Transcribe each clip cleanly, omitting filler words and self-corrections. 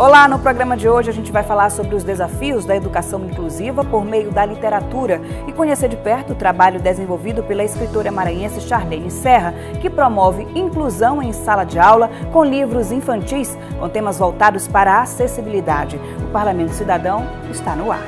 Olá, no programa de hoje a gente vai falar sobre os desafios da educação inclusiva por meio da literatura e conhecer de perto o trabalho desenvolvido pela escritora maranhense Charlene Serra, que promove inclusão em sala de aula com livros infantis com temas voltados para a acessibilidade. O Parlamento Cidadão está no ar.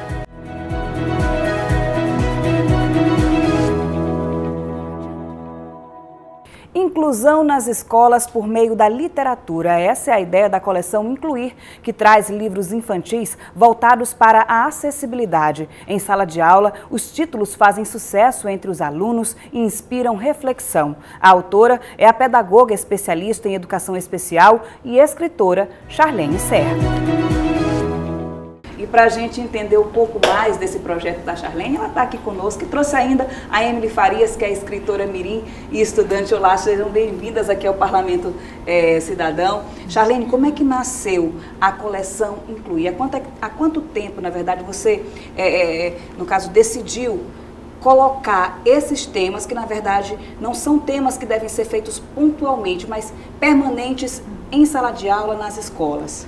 Inclusão nas escolas por meio da literatura. Essa é a ideia da coleção Incluir, que traz livros infantis voltados para a acessibilidade. Em sala de aula, os títulos fazem sucesso entre os alunos e inspiram reflexão. A autora é a pedagoga especialista em educação especial e escritora Charlene Serra. E para a gente entender um pouco mais desse projeto da Charlene, ela está aqui conosco e trouxe ainda a Emily Farias, que é escritora mirim e estudante. Olá, sejam bem-vindas aqui ao Parlamento Cidadão. Charlene, como é que nasceu a coleção Incluir? Há quanto tempo, na verdade, você, no caso, decidiu colocar esses temas, que na verdade não são temas que devem ser feitos pontualmente, mas permanentes em sala de aula nas escolas?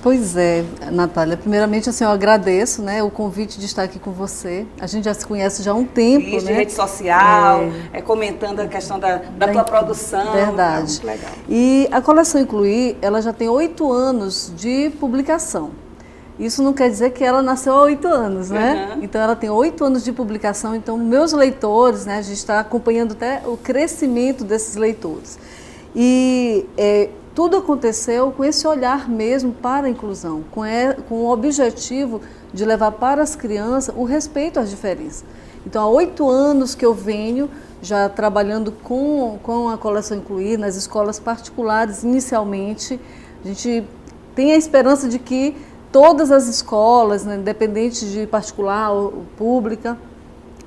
Pois é, Natália, primeiramente assim, eu agradeço, né, o convite de estar aqui com você. A gente já se conhece já há um tempo, isso, né? De rede social, comentando a questão da tua produção. Verdade. Muito legal. E a coleção Incluir, ela já tem 8 anos de publicação. Isso não quer dizer que ela nasceu há 8 anos, né? Uhum. Então ela tem 8 anos de publicação, então meus leitores, né, a gente está acompanhando até o crescimento desses leitores. E tudo aconteceu com esse olhar mesmo para a inclusão, com o objetivo de levar para as crianças o respeito às diferenças. Então, há 8 anos que eu venho já trabalhando com a coleção Incluir nas escolas particulares inicialmente. A gente tem a esperança de que todas as escolas, né, independente de particular ou pública,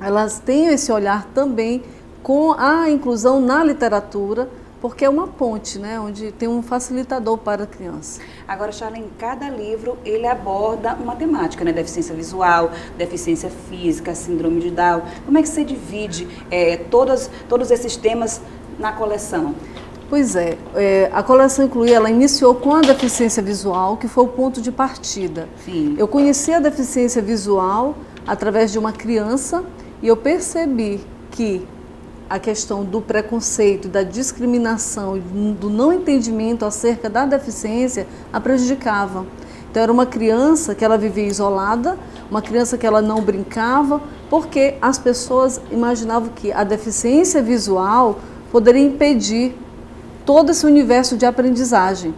elas tenham esse olhar também com a inclusão na literatura, porque é uma ponte, né, onde tem um facilitador para a criança. Agora, Charlene, cada livro ele aborda uma temática, né? Deficiência visual, deficiência física, síndrome de Down. Como é que você divide todos esses temas na coleção? Pois é, a coleção Incluir, ela iniciou com a deficiência visual, que foi o ponto de partida. Sim. Eu conheci a deficiência visual através de uma criança e eu percebi que a questão do preconceito, da discriminação, do não entendimento acerca da deficiência a prejudicava. Então era uma criança que ela vivia isolada, uma criança que ela não brincava, porque as pessoas imaginavam que a deficiência visual poderia impedir todo esse universo de aprendizagem.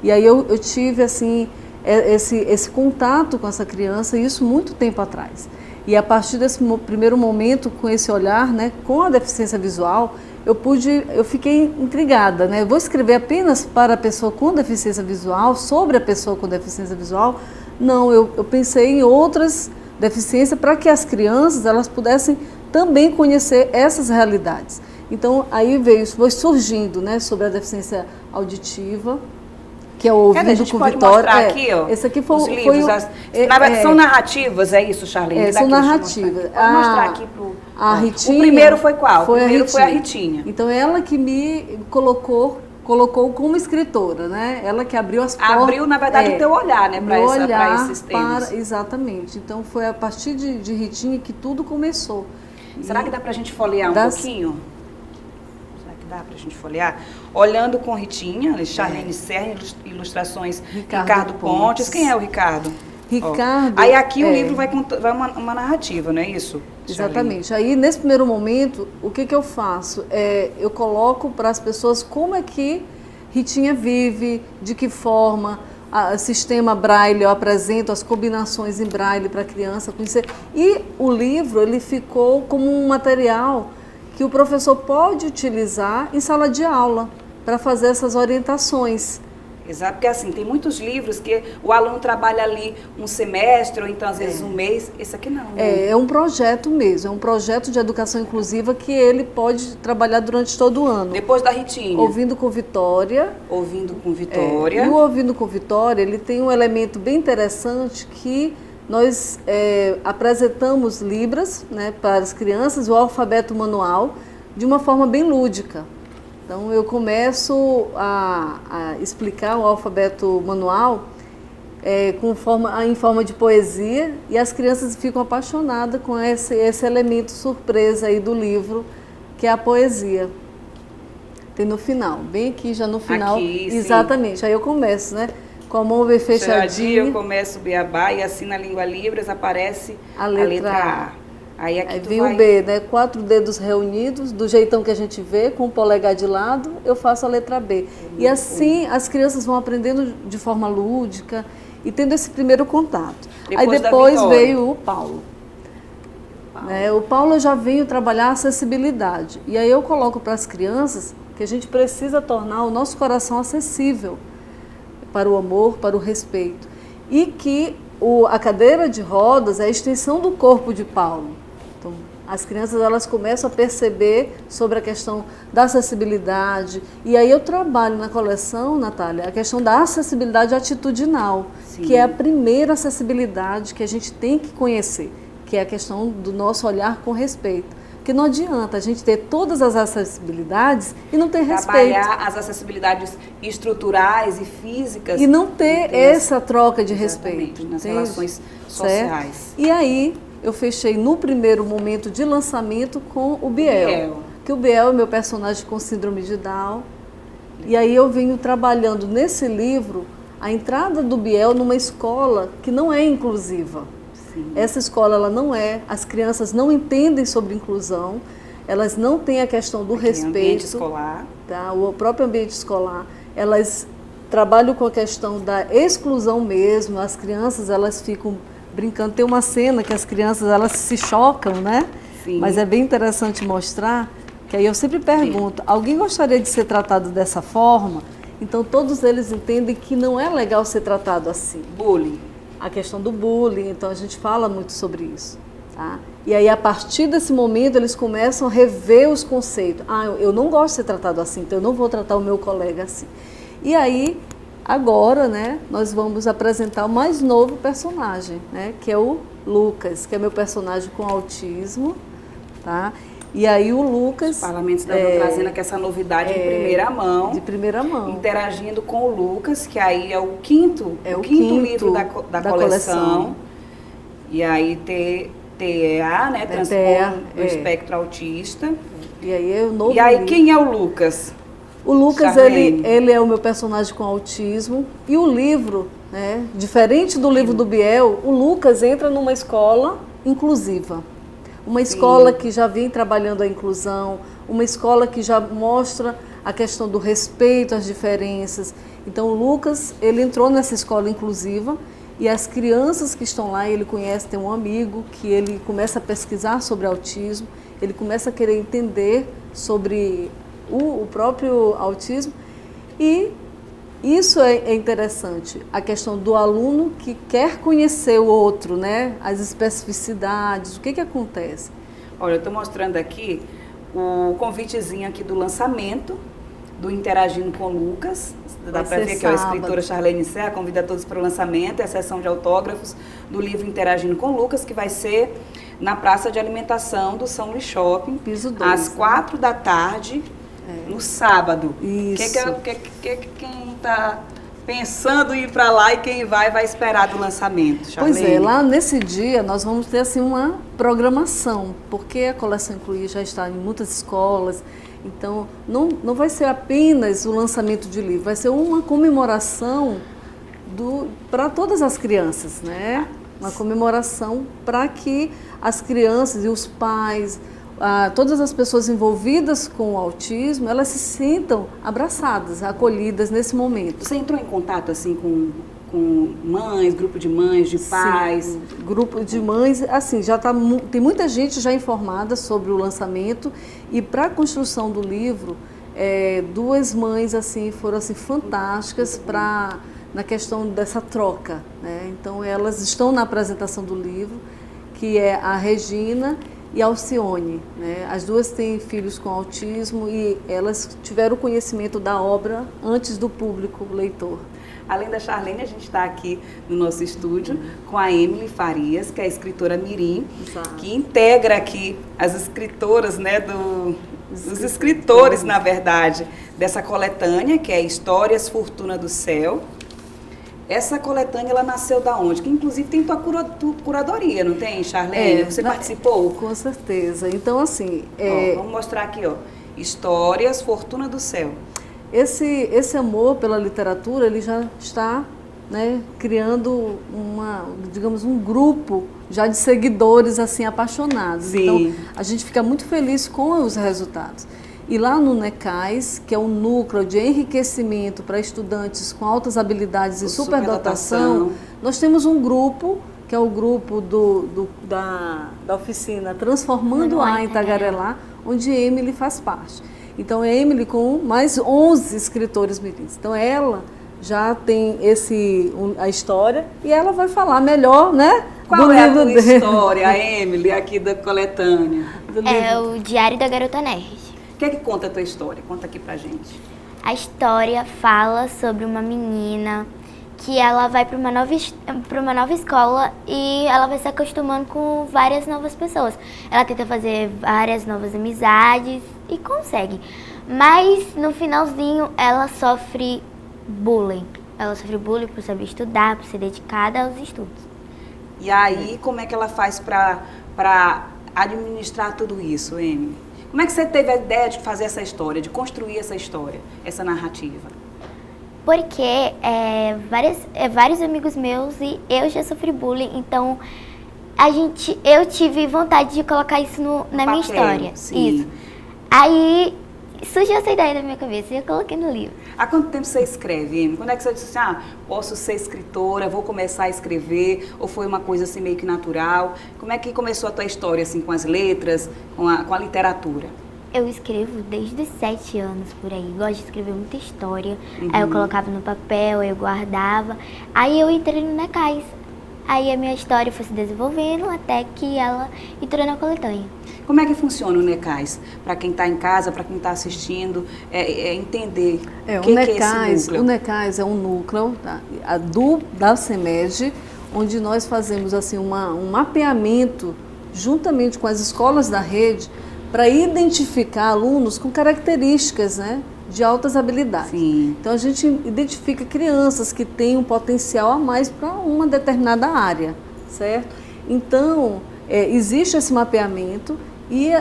E aí eu tive assim, esse contato com essa criança, e isso muito tempo atrás. E a partir desse primeiro momento, com esse olhar, né, com a deficiência visual, eu fiquei intrigada, né? Eu vou escrever apenas para a pessoa com deficiência visual, sobre a pessoa com deficiência visual? Não, eu pensei em outras deficiências para que as crianças elas pudessem também conhecer essas realidades. Então, aí foi surgindo, né, sobre a deficiência auditiva, que é o Ouvindo com Vitória. Mostrar aqui, ó, esse aqui foi, os livros. São narrativas, é isso, Charlene? São narrativas. Vou mostrar aqui a Ritinha. O primeiro foi qual? Foi o primeiro foi a Ritinha. Então, ela que me colocou como escritora, né? Ela que abriu as portas. Abriu, na verdade, o teu olhar, né, para esses temas. Exatamente. Então, foi a partir de Ritinha que tudo começou. Será que dá para a gente folhear um pouquinho? Dá para a gente folhear? Olhando com Ritinha, Charlene Serra, ilustrações Ricardo Pontes. Quem é o Ricardo? Ricardo. Aí aqui o livro vai uma narrativa, não é isso? Exatamente. Charlene. Aí, nesse primeiro momento, o que eu faço? Eu coloco para as pessoas como é que Ritinha vive, de que forma, sistema Braille, eu apresento as combinações em Braille para a criança conhecer. E o livro, ele ficou como um material que o professor pode utilizar em sala de aula para fazer essas orientações. Exato, porque assim, tem muitos livros que o aluno trabalha ali um semestre ou então às vezes um mês, esse aqui não. Né? É um projeto mesmo, é um projeto de educação inclusiva que ele pode trabalhar durante todo o ano. Depois da Ritinha. Ouvindo com Vitória. Ouvindo com Vitória. E o Ouvindo com Vitória, ele tem um elemento bem interessante que nós apresentamos Libras, né, para as crianças, o alfabeto manual, de uma forma bem lúdica. Então, eu começo a explicar o alfabeto manual em forma de poesia, e as crianças ficam apaixonadas com esse elemento surpresa aí do livro, que é a poesia. Tem no final, bem aqui, já no final. Aqui, exatamente, aí eu começo, né? Com a mão bem fechadinha. Eu começo o beabá e assim na língua Libras aparece a letra A. Aí aqui aí vem o B, né? 4 dedos reunidos, do jeitão que a gente vê, com o polegar de lado, eu faço a letra B. E assim as crianças vão aprendendo de forma lúdica e tendo esse primeiro contato. Aí depois veio o Paulo. O Paulo eu já venho trabalhar a acessibilidade. E aí eu coloco para as crianças que a gente precisa tornar o nosso coração acessível para o amor, para o respeito. E que a cadeira de rodas é a extensão do corpo de Paulo. Então, as crianças elas começam a perceber sobre a questão da acessibilidade. E aí eu trabalho na coleção, Natália, a questão da acessibilidade atitudinal, Sim. que é a primeira acessibilidade que a gente tem que conhecer, que é a questão do nosso olhar com respeito. Porque não adianta a gente ter todas as acessibilidades e não ter respeito. Trabalhar as acessibilidades estruturais e físicas. E não ter essa troca de respeito. Nas relações sociais. Certo? E aí eu fechei no primeiro momento de lançamento com o Biel. Que o Biel é meu personagem com síndrome de Down. E aí eu venho trabalhando nesse livro a entrada do Biel numa escola que não é inclusiva. Sim. Essa escola ela não é, as crianças não entendem sobre inclusão, elas não têm a questão do respeito. Ambiente escolar. Tá? O próprio ambiente escolar, elas trabalham com a questão da exclusão mesmo, as crianças elas ficam brincando, tem uma cena que as crianças elas se chocam, né? Sim. Mas é bem interessante mostrar, que aí eu sempre pergunto, alguém gostaria de ser tratado dessa forma? Então todos eles entendem que não é legal ser tratado assim. Bullying. A questão do bullying, então a gente fala muito sobre isso. Tá? E aí, a partir desse momento, eles começam a rever os conceitos. Eu não gosto de ser tratado assim, então eu não vou tratar o meu colega assim. E aí, agora, né, nós vamos apresentar o mais novo personagem, né, que é o Lucas, que é meu personagem com autismo. Tá? E aí o Lucas... Os parlamentos estão trazendo aqui essa novidade de primeira mão. De primeira mão. Interagindo com o Lucas, que aí é o quinto livro da coleção. E aí TEA, né? Transtorno do espectro autista. E aí é o novo E aí livro. Quem é o Lucas? O Lucas, ele é o meu personagem com autismo. E o livro, né? Diferente do livro do Biel, o Lucas entra numa escola inclusiva. Uma escola que já vem trabalhando a inclusão, uma escola que já mostra a questão do respeito às diferenças. Então o Lucas, ele entrou nessa escola inclusiva e as crianças que estão lá, ele conhece, tem um amigo que ele começa a pesquisar sobre autismo, ele começa a querer entender sobre o próprio autismo e isso é interessante, a questão do aluno que quer conhecer o outro, né? As especificidades, o que acontece? Olha, eu estou mostrando aqui o convitezinho aqui do lançamento, do Interagindo com o Lucas, dá para ver que a escritora Charlene Serra convida todos para o lançamento, é a sessão de autógrafos do livro Interagindo com o Lucas, que vai ser na Praça de Alimentação do São Luís Shopping, Piso 2, às 4 da tarde, no sábado. Isso. Quem está pensando em ir para lá e quem vai esperar do lançamento, Charlene? Pois é, lá nesse dia nós vamos ter assim uma programação, porque a Coleção Incluir já está em muitas escolas, então não vai ser apenas o lançamento de livro, vai ser uma comemoração para todas as crianças, né? Uma comemoração para que as crianças e os pais, todas as pessoas envolvidas com o autismo, elas se sintam abraçadas, acolhidas nesse momento. Você entrou em contato assim com mães, grupo de mães, de pais? Sim, grupo de mães, assim, tem muita gente já informada sobre o lançamento e para a construção do livro, 2 mães assim foram assim fantásticas na questão dessa troca, né? Então elas estão na apresentação do livro, que é a Regina e a Alcione, né? As duas têm filhos com autismo e elas tiveram conhecimento da obra antes do público leitor. Além da Charlene, a gente está aqui no nosso estúdio com a Emily Farias, que é a escritora mirim, que integra aqui as escritoras, né, os escritores, na verdade, dessa coletânea, que é Histórias Fortuna do Céu. Essa coletânea, ela nasceu da onde? Que inclusive tem tua curadoria, não tem, Charlene? Você participou? Com certeza. Então, assim... vamos mostrar aqui, ó. Histórias, Fortuna do Céu. Esse amor pela literatura, ele já está, né, criando digamos, um grupo já de seguidores assim apaixonados. Sim. Então, a gente fica muito feliz com os resultados. E lá no NECAIS, que é um núcleo de enriquecimento para estudantes com altas habilidades e superdotação, nós temos um grupo, que é o grupo da oficina Transformando A em Tagarelar, onde Emily faz parte. Então, é Emily com mais 11 escritores mirins. Então, ela já tem a história e ela vai falar melhor, né? Qual é a tua história, a Emily, aqui da coletânea? É o Diário da Garota Nerd. O que é que conta a tua história? Conta aqui pra gente. A história fala sobre uma menina que ela vai para uma nova escola e ela vai se acostumando com várias novas pessoas. Ela tenta fazer várias novas amizades e consegue. Mas no finalzinho ela sofre bullying. Ela sofre bullying por saber estudar, por ser dedicada aos estudos. E aí, como é que ela faz para administrar tudo isso, Emily? Como é que você teve a ideia de fazer essa história, de construir essa história, essa narrativa? Porque vários amigos meus e eu já sofri bullying, então eu tive vontade de colocar isso na minha história. Sim. Isso. Aí surgiu essa ideia na minha cabeça e eu coloquei no livro. Há quanto tempo você escreve, Emily? Quando é que você disse assim, posso ser escritora, vou começar a escrever? Ou foi uma coisa assim meio que natural? Como é que começou a tua história, assim, com as letras, com a literatura? Eu escrevo desde os 7 anos, por aí. Gosto de escrever muita história. Aí eu colocava no papel, eu guardava. Aí eu entrei no NECAIS. Aí a minha história foi se desenvolvendo até que ela entrou na coletânea. Como é que funciona o NECAIS? Para quem está em casa, para quem está assistindo, entender o que é esse núcleo. O NECAIS é um núcleo da CEMED, onde nós fazemos assim, um mapeamento juntamente com as escolas da rede para identificar alunos com características, né, de altas habilidades. Sim. Então a gente identifica crianças que têm um potencial a mais para uma determinada área, certo? Então existe esse mapeamento e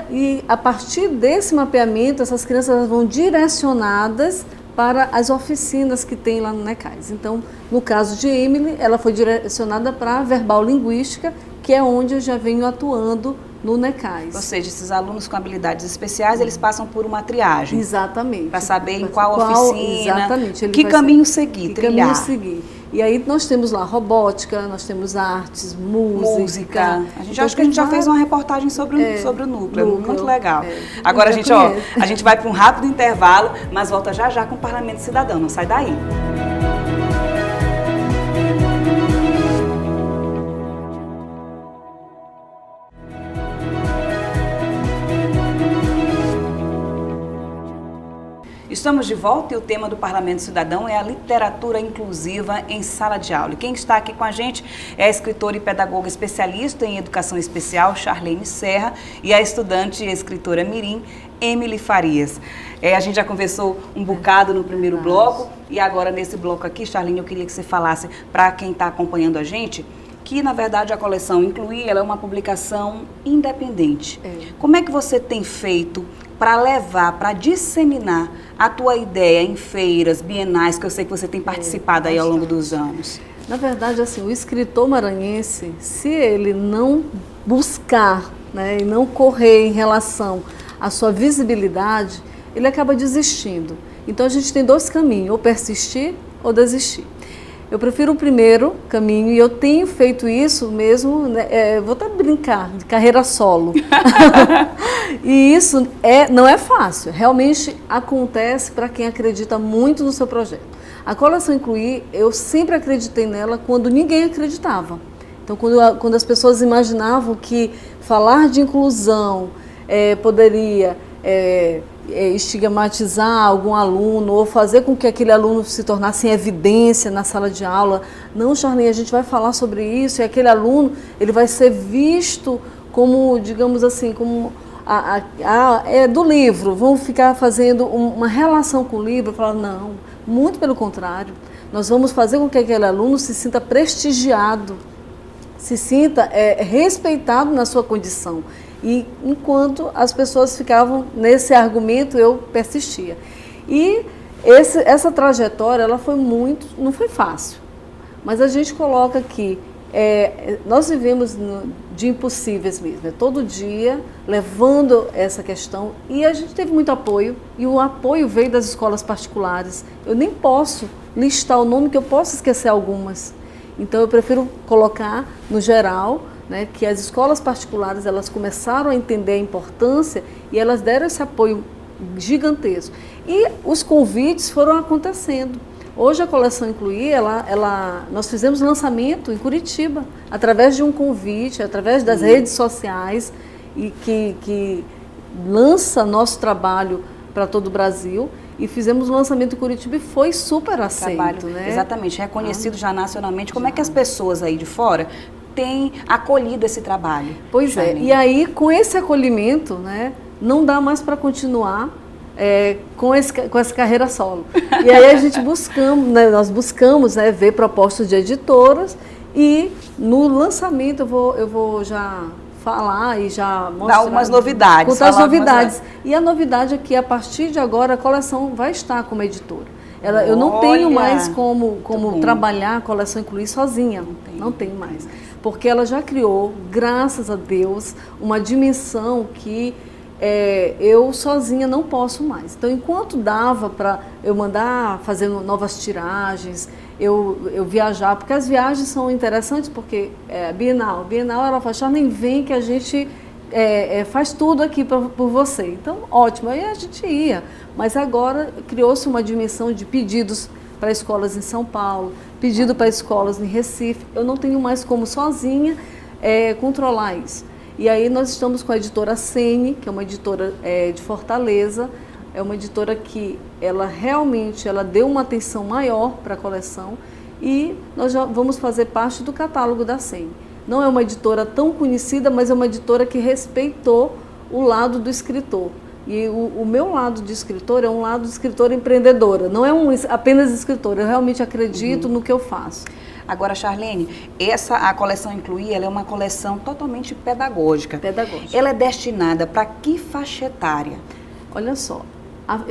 a partir desse mapeamento essas crianças vão direcionadas para as oficinas que tem lá no NECAIS. Então, no caso de Emily, ela foi direcionada para a verbal linguística, que é onde eu já venho atuando no NECAIS. Ou seja, esses alunos com habilidades especiais, eles passam por uma triagem. Exatamente. Para saber em qual oficina, exatamente, que caminho seguir, trilhar. E aí nós temos lá robótica, nós temos artes, música. Então, acho que a gente já fez uma reportagem sobre o núcleo, muito legal. Agora, a gente vai para um rápido intervalo, mas volta já já com o Parlamento Cidadão, não sai daí. Estamos de volta e o tema do Parlamento Cidadão é a literatura inclusiva em sala de aula. E quem está aqui com a gente é a escritora e pedagoga especialista em educação especial, Charlene Serra, e a estudante e escritora mirim, Emily Farias. A gente já conversou um bocado no primeiro bloco e agora nesse bloco aqui, Charlene, eu queria que você falasse para quem está acompanhando a gente que, na verdade, a coleção Incluir ela é uma publicação independente. Como é que você tem feito para levar, para disseminar a tua ideia em feiras, bienais, que eu sei que você tem participado aí ao longo dos anos? Na verdade, assim, o escritor maranhense, se ele não buscar, né, e não correr em relação à sua visibilidade, ele acaba desistindo. Então, a gente tem 2 caminhos, ou persistir ou desistir. Eu prefiro o primeiro caminho e eu tenho feito isso mesmo, né, vou até brincar, de carreira solo. E isso não é fácil, realmente acontece para quem acredita muito no seu projeto. A coleção Incluir, eu sempre acreditei nela quando ninguém acreditava. Então, quando as pessoas imaginavam que falar de inclusão poderia estigmatizar algum aluno ou fazer com que aquele aluno se tornasse em evidência na sala de aula. Não, Charlene, a gente vai falar sobre isso e aquele aluno ele vai ser visto como, digamos assim, como do livro. Vão ficar fazendo uma relação com o livro e falar, não, muito pelo contrário. Nós vamos fazer com que aquele aluno se sinta prestigiado, se sinta respeitado na sua condição. E enquanto as pessoas ficavam nesse argumento, eu persistia. E essa trajetória, ela foi não foi fácil, mas a gente coloca aqui, nós vivemos de impossíveis mesmo, todo dia levando essa questão, e a gente teve muito apoio, e o apoio veio das escolas particulares. Eu nem posso listar o nome, que eu posso esquecer algumas, então eu prefiro colocar no geral, né, que as escolas particulares, elas começaram a entender a importância e elas deram esse apoio gigantesco. E os convites foram acontecendo. Hoje a coleção Incluir, nós fizemos lançamento em Curitiba, através de um convite, através das redes sociais, e que lança nosso trabalho para todo o Brasil. E fizemos o lançamento em Curitiba e foi super aceito. Né? Exatamente, reconhecido já nacionalmente. Como é que as pessoas aí de fora têm acolhido esse trabalho? Pois Charlene? E aí, com esse acolhimento, né, não dá mais para continuar com essa carreira solo. E aí a gente nós buscamos, né, ver propostas de editoras, e no lançamento eu vou já falar e já mostrar. Dar umas novidades. Contar as novidades. E a novidade é que, a partir de agora, a coleção vai estar como editora. Eu não tenho mais como trabalhar a coleção Incluir sozinha. Não tenho mais. Porque ela já criou, graças a Deus, uma dimensão que eu sozinha não posso mais. Então, enquanto dava para eu mandar fazer novas tiragens, eu viajar, porque as viagens são interessantes, porque Bienal ela fala, nem vem que a gente faz tudo aqui por você. Então, ótimo, aí a gente ia. Mas agora criou-se uma dimensão de pedidos para escolas em São Paulo, pedido para escolas em Recife. Eu não tenho mais como sozinha controlar isso. E aí nós estamos com a editora Sene, que é uma editora de Fortaleza, é uma editora que ela deu uma atenção maior para a coleção, e nós já vamos fazer parte do catálogo da Sene. Não é uma editora tão conhecida, mas é uma editora que respeitou o lado do escritor. E o meu lado de escritor é um lado de escritora empreendedora, não é apenas escritora, eu realmente acredito no que eu faço. Agora, Charlene, a coleção Incluir, ela é uma coleção totalmente pedagógica. Ela é destinada para que faixa etária? Olha só,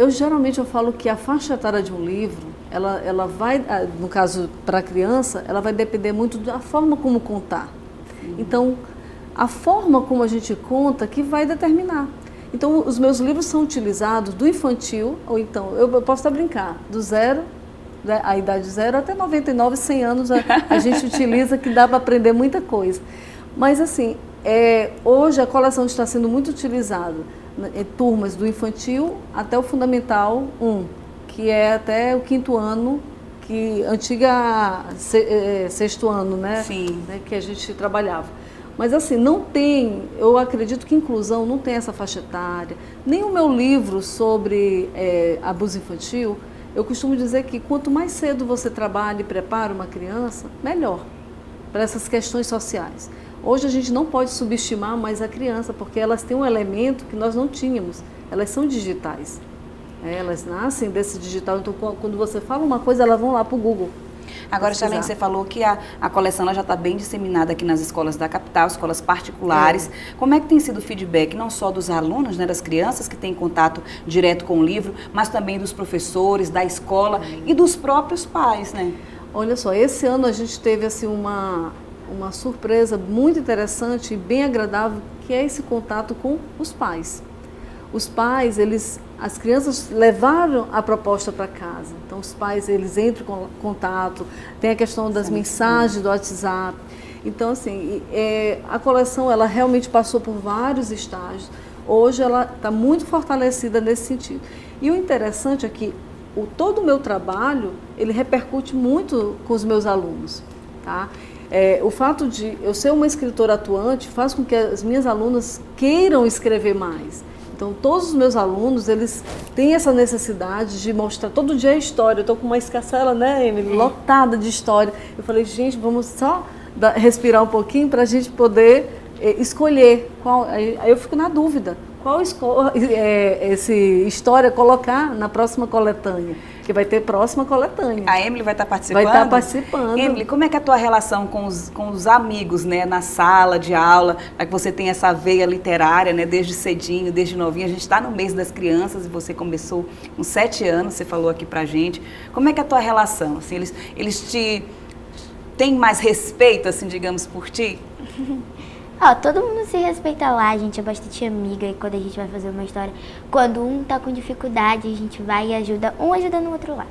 geralmente eu falo que a faixa etária de um livro, ela vai, no caso para a criança, ela vai depender muito da forma como contar. Então, a forma como a gente conta que vai determinar. Então, os meus livros são utilizados do infantil, ou então, eu posso até brincar, do zero, a idade 0 até 99, 100 anos a gente utiliza, que dá para aprender muita coisa. Mas assim, hoje a coleção está sendo muito utilizada em turmas do infantil até o Fundamental 1, que é até o 5º ano, que antiga sexto ano, né? Sim. Né, que a gente trabalhava. Mas assim, eu acredito que inclusão não tem essa faixa etária. Nem o meu livro sobre abuso infantil, eu costumo dizer que quanto mais cedo você trabalha e prepara uma criança, melhor para essas questões sociais. Hoje a gente não pode subestimar mais a criança, porque elas têm um elemento que nós não tínhamos. Elas são digitais. Elas nascem desse digital. Então, quando você fala uma coisa, elas vão lá para o Google. Agora, Charlene, você falou que a coleção ela já está bem disseminada aqui nas escolas da capital, escolas particulares. Como é que tem sido o feedback, não só dos alunos, né, das crianças que têm contato direto com o livro, mas também dos professores, da escola e dos próprios pais, né? Olha só, esse ano a gente teve assim, uma surpresa muito interessante e bem agradável, que é esse contato com os pais. Os pais, as crianças levaram a proposta para casa. Então, os pais, eles entram em contato, tem a questão das mensagens do WhatsApp. Então, assim, a coleção, ela realmente passou por vários estágios. Hoje, ela está muito fortalecida nesse sentido. E o interessante é que todo o meu trabalho, ele repercute muito com os meus alunos, tá? O fato de eu ser uma escritora atuante faz com que as minhas alunas queiram escrever mais. Então, todos os meus alunos, eles têm essa necessidade de mostrar todo dia a história. Eu estou com uma escassela, né, Emily, lotada de história. Eu falei, gente, vamos só respirar um pouquinho para a gente poder escolher qual. Aí eu fico na dúvida, qual essa história colocar na próxima coletânea, que vai ter próxima coletânea. A Emily vai estar participando? Vai estar participando. Emily, como é que é a tua relação com os amigos, né, na sala de aula, para que você tenha essa veia literária, né, desde cedinho, desde novinho? A gente está no mês das crianças e você começou com 7 anos, você falou aqui pra gente. Como é que é a tua relação? Assim, eles te têm mais respeito, assim, digamos, por ti? Todo mundo se respeita lá, a gente é bastante amiga e quando a gente vai fazer uma história, quando um tá com dificuldade, a gente vai e ajuda, um ajudando o outro lá.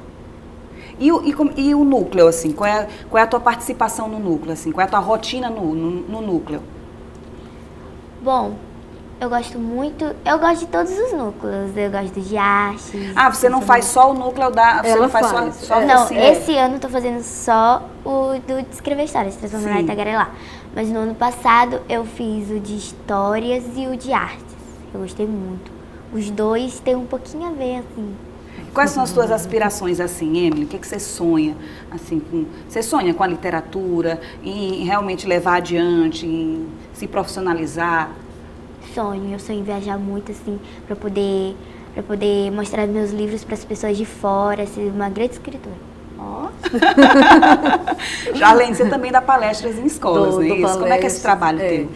E o núcleo, assim, qual é a tua participação no núcleo, assim, qual é a tua rotina no núcleo? Bom, eu gosto de todos os núcleos, eu gosto de artes. Você não faz só o núcleo você Ela não faz faz. só Não, assim, esse ano eu tô fazendo só o do de escrever histórias, transformar Sim. em Tagarelá. Mas no ano passado eu fiz o de histórias e o de artes. Eu gostei muito. Os dois têm um pouquinho a ver, assim. Quais são as tuas aspirações, assim, Emily? O que você sonha, assim, você sonha com a literatura, em realmente levar adiante, em se profissionalizar? Eu sonho em viajar muito, assim, pra poder mostrar meus livros para as pessoas de fora, ser uma grande escritora. Além de você também dá palestras em escolas, né? Isso. Como é que é esse trabalho teu?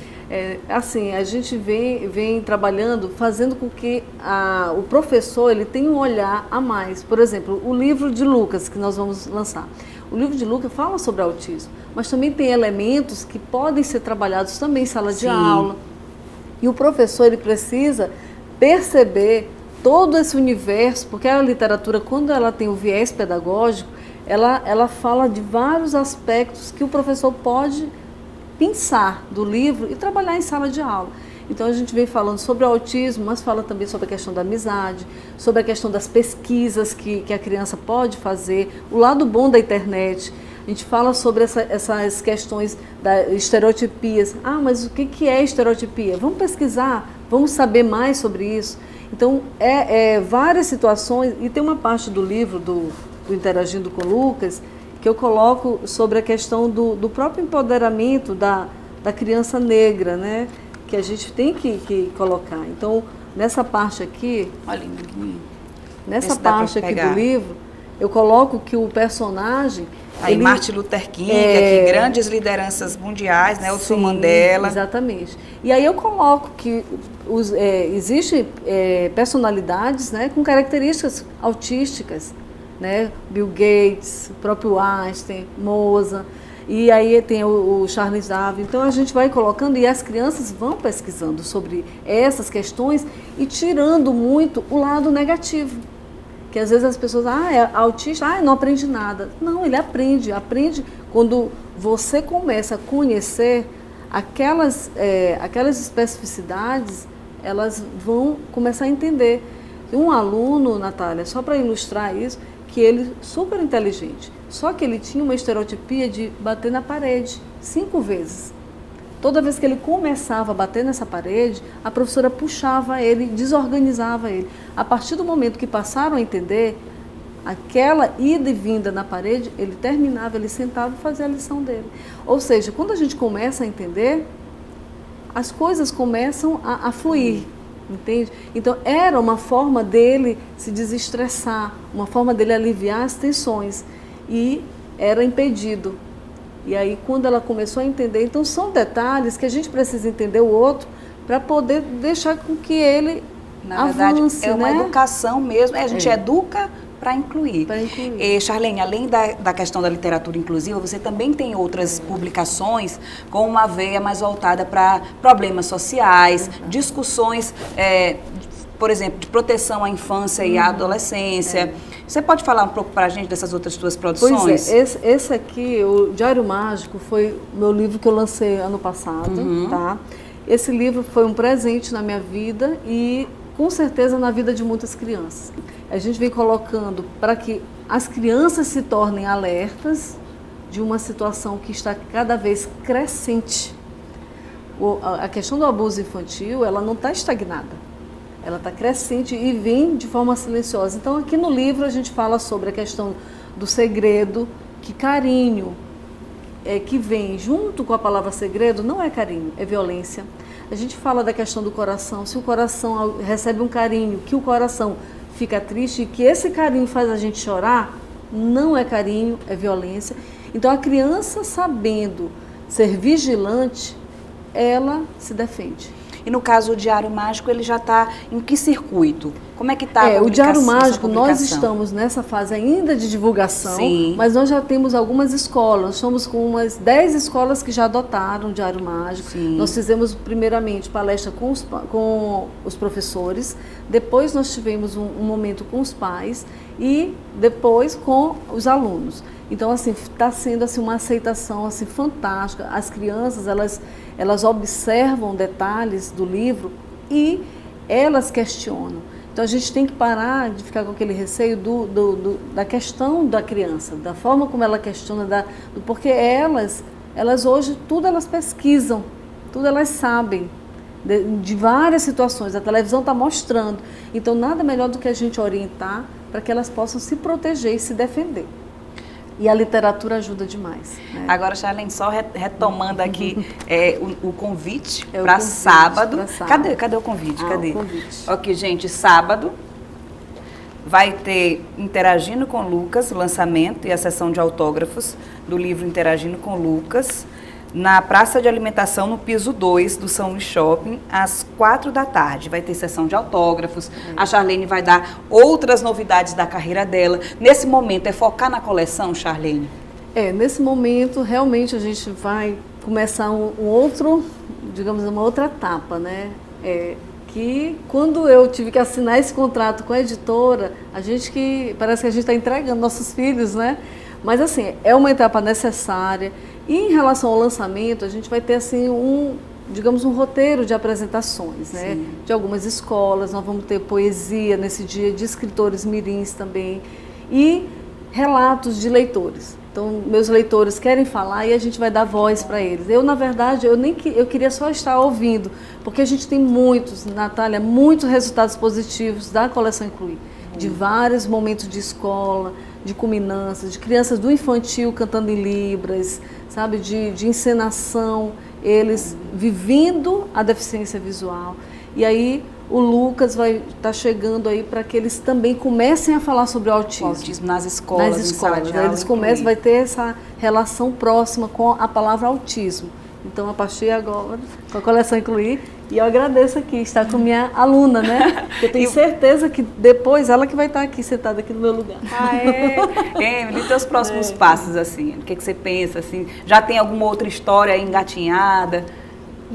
Assim, a gente vem trabalhando, fazendo com que o professor ele tenha um olhar a mais. Por exemplo, o livro de Lucas, que nós vamos lançar. O livro de Lucas fala sobre autismo, mas também tem elementos que podem ser trabalhados também em sala de aula. E o professor ele precisa perceber todo esse universo, porque a literatura, quando ela tem o viés pedagógico, ela fala de vários aspectos que o professor pode pensar do livro e trabalhar em sala de aula. Então a gente vem falando sobre o autismo, mas fala também sobre a questão da amizade, sobre a questão das pesquisas que a criança pode fazer, o lado bom da internet. A gente fala sobre essas questões das estereotipias. Mas o que é estereotipia? Vamos pesquisar, vamos saber mais sobre isso. Então, várias situações, e tem uma parte do livro do Interagindo com Lucas, que eu coloco sobre a questão do próprio empoderamento da criança negra, né? Que a gente tem que colocar. Então, nessa parte aqui, nessa parte aqui do livro, eu coloco que o personagem... Aí Martin Luther King, aqui, grandes lideranças mundiais, né? Nelson Mandela. Exatamente. E aí eu coloco que existem personalidades, né, com características autísticas, né? Bill Gates, o próprio Einstein, Mozart, e aí tem o Charles Darwin. Então a gente vai colocando e as crianças vão pesquisando sobre essas questões e tirando muito o lado negativo. Que às vezes as pessoas, é autista, não aprende nada. Não, ele aprende quando você começa a conhecer aquelas especificidades, elas vão começar a entender. E um aluno, Natália, só para ilustrar isso, que ele super inteligente, só que ele tinha uma estereotipia de bater na parede 5 vezes. Toda vez que ele começava a bater nessa parede, a professora puxava ele, desorganizava ele. A partir do momento que passaram a entender, aquela ida e vinda na parede, ele terminava, ele sentava e fazia a lição dele. Ou seja, quando a gente começa a entender, as coisas começam a fluir, entende? Então, era uma forma dele se desestressar, uma forma dele aliviar as tensões. E era impedido. E aí, quando ela começou a entender, então são detalhes que a gente precisa entender o outro para poder deixar com que ele avance, é uma né? educação mesmo, a gente educa para incluir. Charlene, além da questão da literatura inclusiva, você também tem outras publicações com uma veia mais voltada para problemas sociais, discussões, por exemplo, de proteção à infância e à adolescência. Você pode falar um pouco para a gente dessas outras tuas produções? Pois é, esse aqui, o Diário Mágico, foi o meu livro que eu lancei ano passado, tá? Esse livro foi um presente na minha vida e, com certeza, na vida de muitas crianças. A gente vem colocando para que as crianças se tornem alertas de uma situação que está cada vez crescente. A questão do abuso infantil, ela não está estagnada. Ela está crescente e vem de forma silenciosa. Então, aqui no livro, a gente fala sobre a questão do segredo, que carinho, que vem junto com a palavra segredo não é carinho, é violência. A gente fala da questão do coração, se o coração recebe um carinho, que o coração fica triste e que esse carinho faz a gente chorar, não é carinho, é violência. Então a criança, sabendo ser vigilante, ela se defende. E no caso, o Diário Mágico, ele já está em que circuito? Como é que está o Diário Mágico, nós estamos nessa fase ainda de divulgação, Sim. mas nós já temos algumas escolas, nós estamos com umas 10 escolas que já adotaram o Diário Mágico. Sim. Nós fizemos primeiramente palestra com os professores, depois nós tivemos um momento com os pais e depois com os alunos. Então, assim, está sendo assim, uma aceitação assim, fantástica. As crianças, elas observam detalhes do livro e elas questionam. Então, a gente tem que parar de ficar com aquele receio da questão da criança, da forma como ela questiona, porque elas hoje, tudo elas pesquisam, tudo elas sabem, de várias situações. A televisão está mostrando. Então, nada melhor do que a gente orientar para que elas possam se proteger e se defender. E a literatura ajuda demais. Né? Agora, Charlene, só retomando aqui o convite para sábado. Cadê o convite? Cadê? O convite. Ok, gente, sábado vai ter Interagindo com Lucas, lançamento e a sessão de autógrafos do livro Interagindo com Lucas, na Praça de Alimentação, no piso 2 do São Luís Shopping, às 4 da tarde. Vai ter sessão de autógrafos, a Charlene vai dar outras novidades da carreira dela. Nesse momento, é focar na coleção, Charlene? Nesse momento, realmente, a gente vai começar um outro, digamos, uma outra etapa, né? Que quando eu tive que assinar esse contrato com a editora, parece que a gente está entregando nossos filhos, né? Mas, assim, é uma etapa necessária. E em relação ao lançamento, a gente vai ter assim um roteiro de apresentações, né? Sim. De algumas escolas, nós vamos ter poesia nesse dia, de escritores mirins também, e relatos de leitores. Então, meus leitores querem falar e a gente vai dar voz para eles. Eu, na verdade, eu queria só estar ouvindo, porque a gente tem muitos, Natália, muitos resultados positivos da coleção Incluir, de vários momentos de escola, de culminâncias, de crianças do infantil cantando em libras, sabe, de encenação, eles vivendo a deficiência visual. E aí o Lucas vai estar chegando aí para que eles também comecem a falar sobre o autismo. O autismo nas escolas, em sala de aula, eles começam, vai ter essa relação próxima com a palavra autismo. Então, a partir de agora, com a coleção Incluir, e eu agradeço aqui, estar com minha aluna, né? Eu tenho certeza que depois ela que vai estar aqui, sentada aqui no meu lugar. Emily, teus próximos passos, assim, o que você pensa, assim? Já tem alguma outra história aí engatinhada?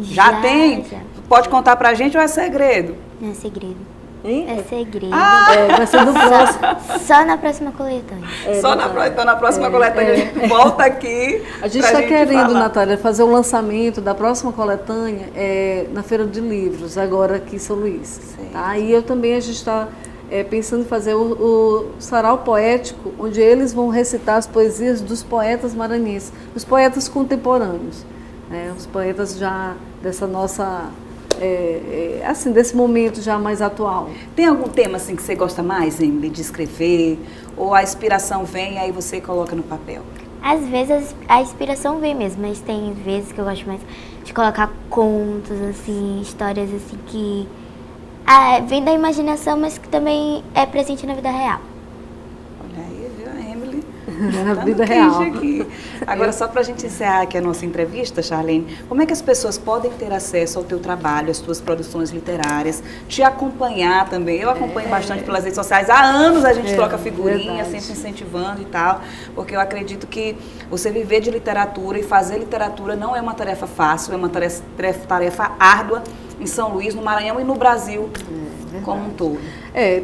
Já tem? Já. Pode contar pra gente ou é segredo? Não é segredo. Hein? É segredo. Vai ser no próximo. Só na próxima coletânea. Então na próxima coletânea a gente volta aqui. A gente está querendo, Natália, fazer o lançamento da próxima coletânea na Feira de Livros, agora aqui em São Luís. Tá? E a gente está pensando em fazer o sarau poético, onde eles vão recitar as poesias dos poetas maranhenses, os poetas contemporâneos, né? Os poetas já dessa nossa... assim, desse momento já mais atual. Tem algum tema assim que você gosta mais, Emily, de escrever? Ou a inspiração vem e aí você coloca no papel? Às vezes a inspiração vem mesmo, mas tem vezes que eu gosto mais de colocar contos, assim, histórias assim que vem da imaginação, mas que também é presente na vida real. Olha aí, viu, a Emily? Na vida real. Aqui. Agora, só para a gente encerrar aqui a nossa entrevista, Charlene, como é que as pessoas podem ter acesso ao teu trabalho, às tuas produções literárias, te acompanhar também? Eu acompanho bastante pelas redes sociais. Há anos a gente troca figurinha, sempre incentivando e tal, porque eu acredito que você viver de literatura e fazer literatura não é uma tarefa fácil, é uma tarefa árdua em São Luís, no Maranhão e no Brasil como um todo.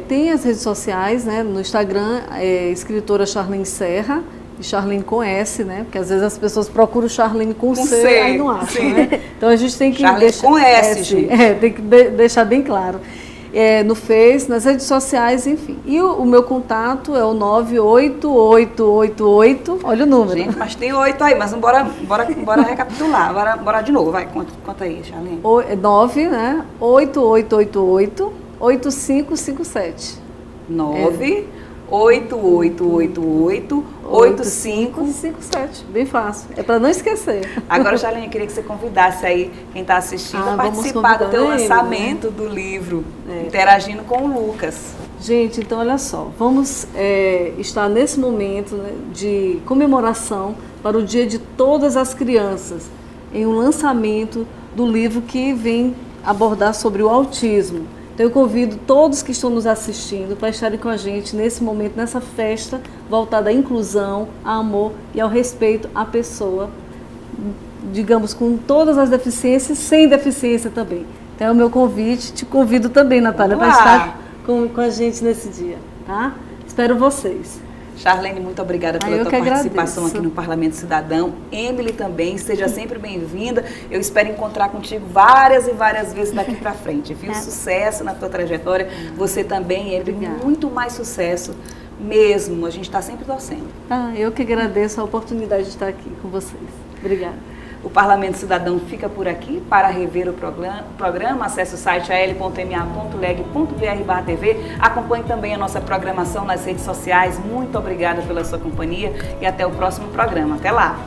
Tem as redes sociais, né? No Instagram, escritora Charlene Serra, e Charlene com S, né? Porque às vezes as pessoas procuram Charlene com C, aí não acham, né? Então a gente tem que Charlene deixar com S, gente. tem que deixar bem claro. No Face, nas redes sociais, enfim. E o meu contato é o 98888, olha o número. Gente, mas tem 8 aí, mas bora recapitular. Bora de novo, vai, conta aí, Charlene. 9, né? 8888 8557. 9 8888-8557. Bem fácil. É para não esquecer. Agora, Charlene, eu queria que você convidasse aí quem está assistindo a participar do teu lançamento do livro, interagindo com o Lucas. Gente, então olha só, vamos estar nesse momento, né, de comemoração para o Dia de Todas as Crianças, em um lançamento do livro que vem abordar sobre o autismo. Então eu convido todos que estão nos assistindo para estarem com a gente nesse momento, nessa festa voltada à inclusão, ao amor e ao respeito à pessoa, digamos, com todas as deficiências, sem deficiência também. Então é o meu convite, te convido também, Natália, para estar com a gente nesse dia, tá? Espero vocês. Charlene, muito obrigada pela tua participação aqui no Parlamento Cidadão. Emily também, seja sempre bem-vinda. Eu espero encontrar contigo várias e várias vezes daqui para frente, viu? Sucesso na tua trajetória. Você também, Emily, muito mais sucesso mesmo. A gente está sempre torcendo. Eu que agradeço a oportunidade de estar aqui com vocês. Obrigada. O Parlamento Cidadão fica por aqui. Para rever o programa, acesse o site al.ma.leg.br/tv. Acompanhe também a nossa programação nas redes sociais. Muito obrigada pela sua companhia e até o próximo programa. Até lá!